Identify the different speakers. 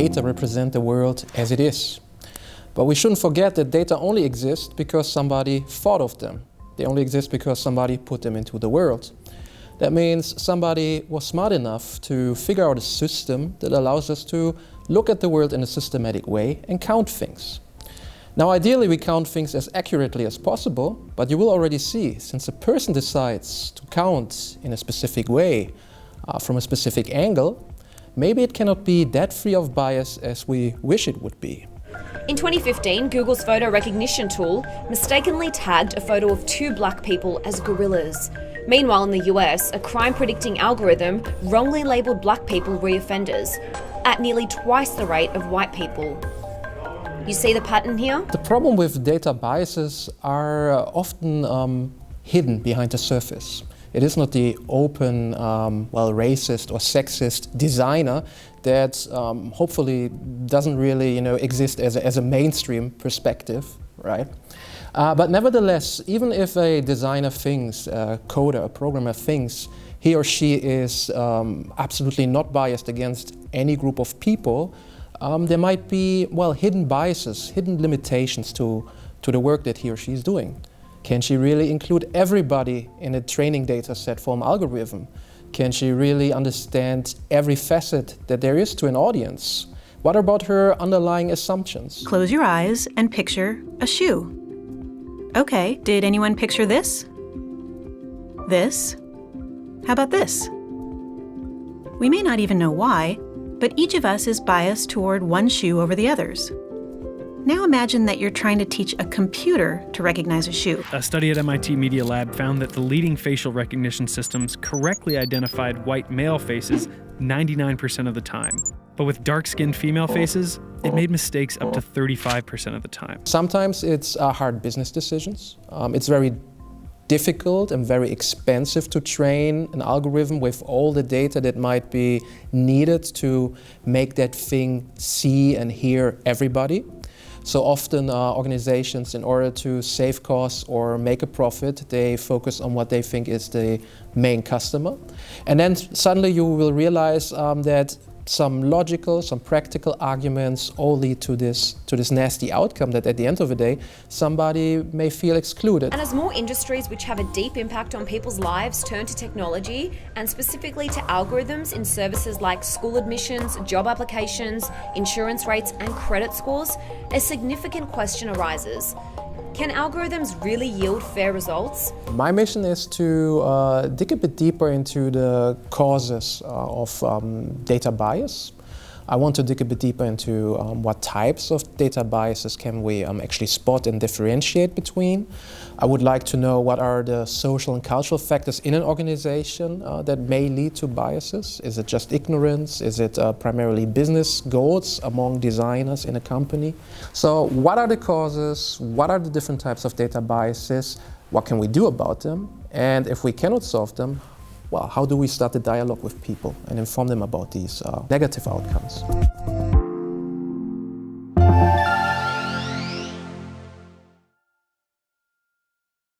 Speaker 1: data represent the world as it is. But we shouldn't forget that data only exist because somebody thought of them. They only exist because somebody put them into the world. That means somebody was smart enough to figure out a system that allows us to look at the world in a systematic way and count things. Now, ideally, we count things as accurately as possible, but you will already see, since a person decides to count in a specific way, from a specific angle, maybe it cannot be that free of bias as we wish it would be.
Speaker 2: In 2015, Google's photo recognition tool mistakenly tagged a photo of 2 black people as gorillas. Meanwhile, in the US, a crime-predicting algorithm wrongly labelled black people reoffenders at nearly twice the rate of white people. You see the pattern here?
Speaker 1: The problem with data biases are often hidden behind the surface. It is not the open, racist or sexist designer that hopefully doesn't really, exist as a mainstream perspective, right? But nevertheless, even if a designer thinks, a coder, a programmer thinks he or she is absolutely not biased against any group of people, there might be, hidden biases, hidden limitations to the work that he or she is doing. Can she really include everybody in a training data set for an algorithm? Can she really understand every facet that there is to an audience? What about her underlying assumptions?
Speaker 3: Close your eyes and picture a shoe. Okay, did anyone picture this? This? How about this? We may not even know why, but each of us is biased toward one shoe over the others. Now imagine that you're trying to teach a computer to recognize a shoe.
Speaker 4: A study at MIT Media Lab found that the leading facial recognition systems correctly identified white male faces 99% of the time. But with dark-skinned female faces, it made mistakes up to 35% of the time.
Speaker 1: Sometimes it's hard business decisions. It's very difficult and very expensive to train an algorithm with all the data that might be needed to make that thing see and hear everybody. So often organizations, in order to save costs or make a profit, they focus on what they think is the main customer. And then suddenly you will realize that some logical, some practical arguments all lead to this nasty outcome that at the end of the day, somebody may feel excluded.
Speaker 2: And as more industries which have a deep impact on people's lives turn to technology, and specifically to algorithms in services like school admissions, job applications, insurance rates, and credit scores, a significant question arises. Can algorithms really yield fair results?
Speaker 1: My mission is to dig a bit deeper into the causes of data bias. I want to dig a bit deeper into what types of data biases can we actually spot and differentiate between. I would like to know what are the social and cultural factors in an organization that may lead to biases. Is it just ignorance? Is it primarily business goals among designers in a company? So what are the causes? What are the different types of data biases? What can we do about them? And if we cannot solve them, how do we start a dialogue with people and inform them about these negative outcomes?